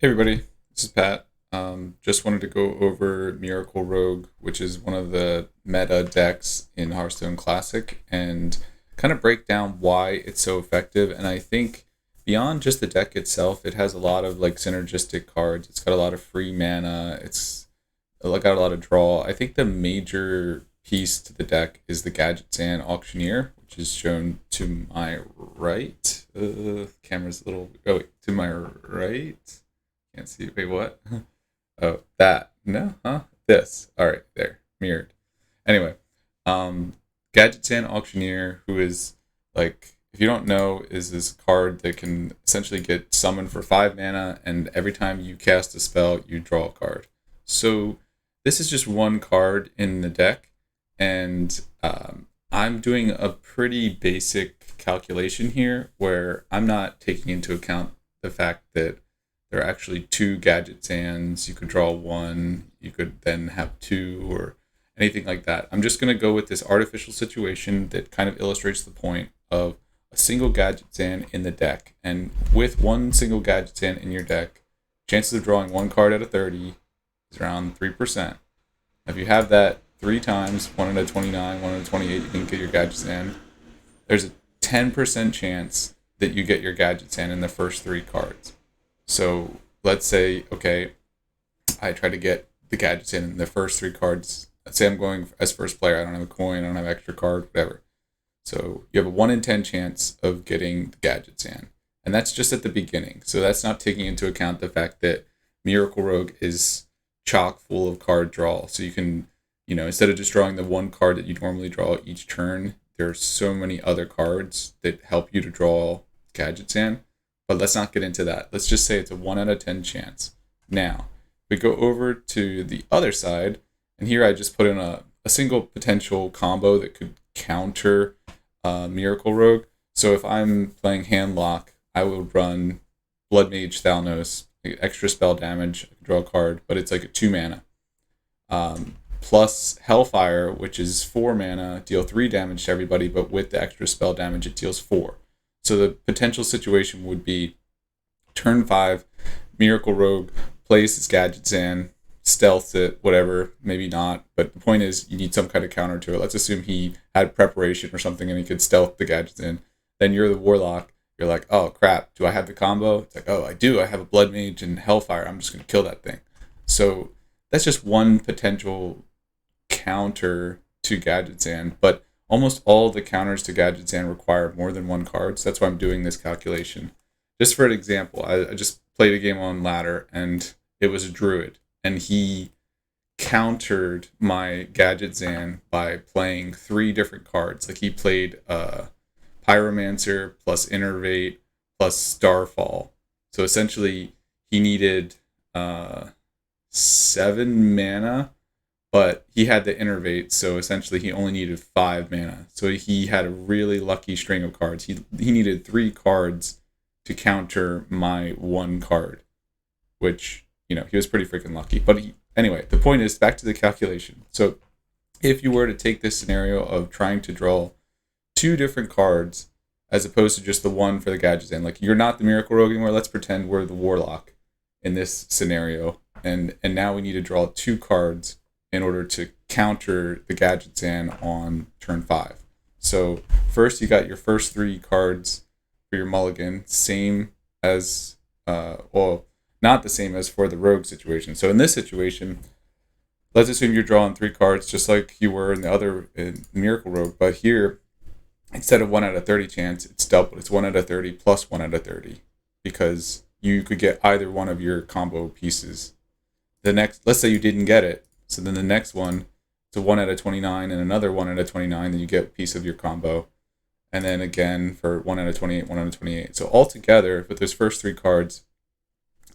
Hey everybody, this is Pat. Just wanted to go over Miracle Rogue, which is one of the meta decks in Hearthstone Classic, and kind of break down why it's so effective. And I think beyond just the deck itself, it has a lot of like synergistic cards. It's got a lot of free mana. It's got a lot of draw. I think the major piece to the deck is the Gadgetzan Auctioneer, which is shown to my right. Camera's a little. Oh wait, to my right. Can't see. Wait, what? Oh, that. No, huh? This. All right, there. Mirrored. Anyway, um, Gadgetzan Auctioneer, who is like, if you don't know, is this card that can essentially get summoned for 5 mana, and every time you cast a spell, you draw a card. So this is just one card in the deck, and I'm doing a pretty basic calculation here where I'm not taking into account the fact that there are actually two Gadgetzans. You could draw one, you could then have two, or anything like that. I'm just going to go with this artificial situation that kind of illustrates the point of a single Gadgetzan in the deck. And with one single Gadgetzan in your deck, chances of drawing one card out of 30 is around 3%. If you have that three times, 1 out of 29, 1 out of 28, you can get your Gadgetzan. There's a 10% chance that you get your Gadgetzan in the first three cards. So let's say, okay, I try to get the Gadgetzan in the first three cards. Let's say I'm going as first player. I don't have a coin. I don't have an extra card, whatever. So you have a 1 in 10 chance of getting the Gadgetzan. And that's just at the beginning. So that's not taking into account the fact that Miracle Rogue is chock full of card draw. So you can, instead of just drawing the one card that you normally draw each turn, there are so many other cards that help you to draw Gadgetzan. But let's not get into that. Let's just say it's a 1 out of 10 chance. Now, we go over to the other side, and here I just put in a single potential combo that could counter Miracle Rogue. So if I'm playing Handlock, I will run Blood Mage Thalnos, extra spell damage, I can draw a card, but it's like a 2 mana. Plus Hellfire, which is 4 mana, deal 3 damage to everybody, but with the extra spell damage, it deals 4. So the potential situation would be turn 5, Miracle Rogue plays his Gadgetzan, stealths it, whatever, maybe not. But the point is, you need some kind of counter to it. Let's assume he had preparation or something and he could stealth the Gadgetzan. Then you're the Warlock. You're like, oh crap, do I have the combo? It's like, oh, I do. I have a Blood Mage and Hellfire. I'm just going to kill that thing. So that's just one potential counter to Gadgetzan. But almost all the counters to Gadgetzan require more than one card, so that's why I'm doing this calculation. Just for an example, I just played a game on ladder, and it was a Druid, and he countered my Gadgetzan by playing 3 different cards. Like he played Pyromancer plus Innervate plus Starfall. So essentially, he needed 7 mana, but he had the Innervate, so essentially he only needed 5 mana. So he had a really lucky string of cards. He needed 3 cards to counter my 1 card, which, he was pretty freaking lucky. But anyway, the point is, back to the calculation. So if you were to take this scenario of trying to draw 2 different cards, as opposed to just the one for the Gadgetzan, like you're not the Miracle Rogue anymore, let's pretend we're the Warlock in this scenario. And now we need to draw 2 cards in order to counter the Gadgetzan on turn 5. So first you got your first 3 cards for your mulligan, same as, not the same as for the rogue situation. So in this situation, let's assume you're drawing 3 cards just like you were in the other in Miracle Rogue, but here, instead of 1 out of 30 chance, it's doubled. It's 1 out of 30 plus 1 out of 30, because you could get either one of your combo pieces. Let's say you didn't get it, so then the next one, it's a 1 out of 29 and another 1 out of 29, then you get a piece of your combo. And then again for 1 out of 28, 1 out of 28. So altogether, with those first 3 cards,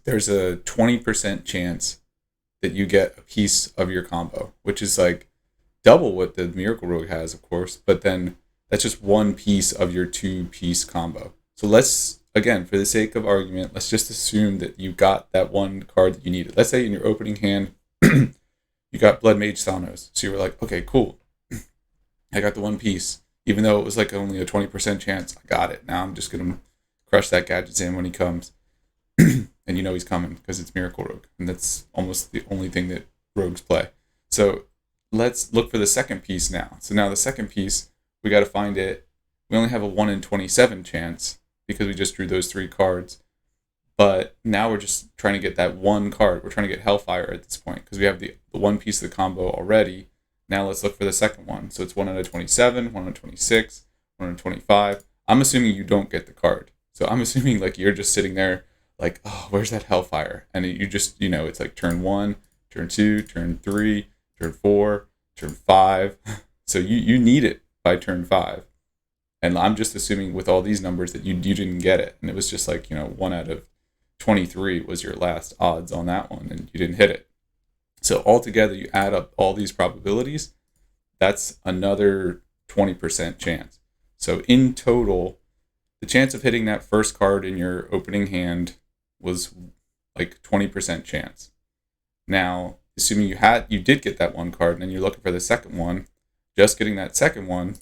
there's a 20% chance that you get a piece of your combo, which is like double what the Miracle Rogue has, of course, but then that's just one piece of your 2-piece combo. So let's, again, for the sake of argument, let's just assume that you got that one card that you needed. Let's say in your opening hand, you got Blood Mage Thalnos. So you were like, okay, cool. I got the one piece. Even though it was like only a 20% chance, I got it. Now I'm just going to crush that Gadgetzan when he comes. and you know he's coming because it's Miracle Rogue, and that's almost the only thing that rogues play. So let's look for the second piece now. So now the second piece, we got to find it. We only have a 1 in 27 chance because we just drew those 3 cards. But now we're just trying to get that one card. We're trying to get Hellfire at this point because we have the one piece of the combo already. Now let's look for the second one. So it's 1 out of 27, 1 out of 26, 1 out of 25. I'm assuming you don't get the card. So I'm assuming like you're just sitting there like, oh, where's that Hellfire? And you just, it's like turn 1, turn 2, turn 3, turn 4, turn 5. So you need it by turn 5. And I'm just assuming with all these numbers that you didn't get it. And it was just like, 1 out of 23 was your last odds on that one, and you didn't hit it. So altogether, you add up all these probabilities, that's another 20% chance. So in total, the chance of hitting that first card in your opening hand was like 20% chance. Now, assuming you did get that one card, and then you're looking for the second one, just getting that second one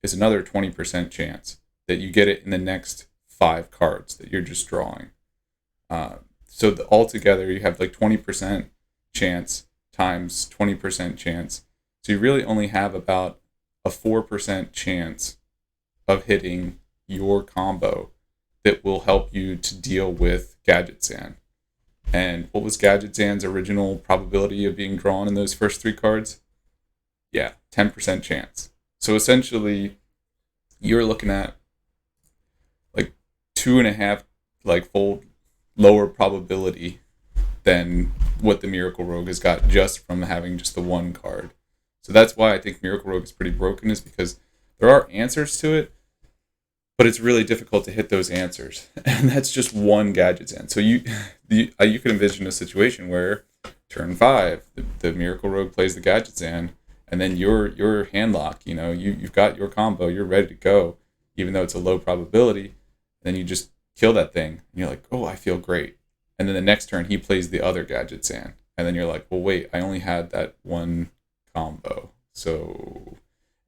is another 20% chance that you get it in the next 5 cards that you're just drawing. So altogether, you have like 20% chance times 20% chance. So you really only have about a 4% chance of hitting your combo that will help you to deal with Gadgetzan. And what was Gadgetzan's original probability of being drawn in those first 3 cards? Yeah, 10% chance. So essentially, you're looking at like 2.5 fold lower probability than what the Miracle Rogue has got just from having just the one card. So that's why I think Miracle Rogue is pretty broken, is because there are answers to it, but it's really difficult to hit those answers. And that's just one Gadgetzan. So you could envision a situation where turn 5, the Miracle Rogue plays the Gadgetzan, and then your hand lock, you've got your combo, you're ready to go, even though it's a low probability, then you just kill that thing, and you're like, oh, I feel great. And then the next turn, he plays the other Gadgetzan. And then you're like, well, wait, I only had that one combo. So,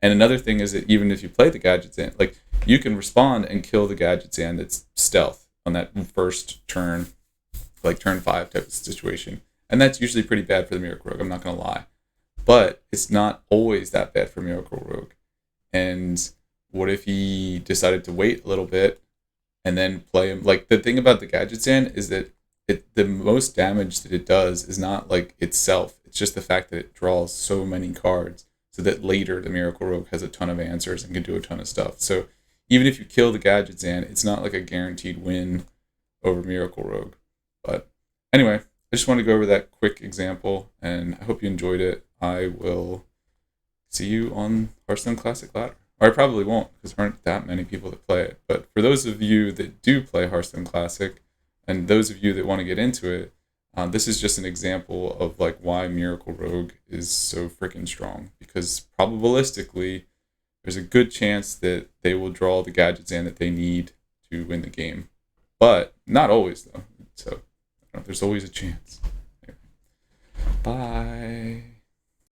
and another thing is that even if you play the Gadgetzan, like, you can respond and kill the Gadgetzan that's stealth on that first turn, like turn 5 type of situation. And that's usually pretty bad for the Miracle Rogue, I'm not going to lie. But it's not always that bad for Miracle Rogue. And what if he decided to wait a little bit and then play him? Like, the thing about the Gadgetzan is that the most damage that it does is not like itself. It's just the fact that it draws so many cards so that later the Miracle Rogue has a ton of answers and can do a ton of stuff. So even if you kill the Gadgetzan, it's not like a guaranteed win over Miracle Rogue. But anyway, I just wanted to go over that quick example, and I hope you enjoyed it. I will see you on Hearthstone Classic Ladder. Or I probably won't, because there aren't that many people that play it. But for those of you that do play Hearthstone Classic, and those of you that want to get into it, this is just an example of like why Miracle Rogue is so freaking strong. Because probabilistically, there's a good chance that they will draw the Gadgetzan that they need to win the game. But not always, though. So there's always a chance. Anyway. Bye.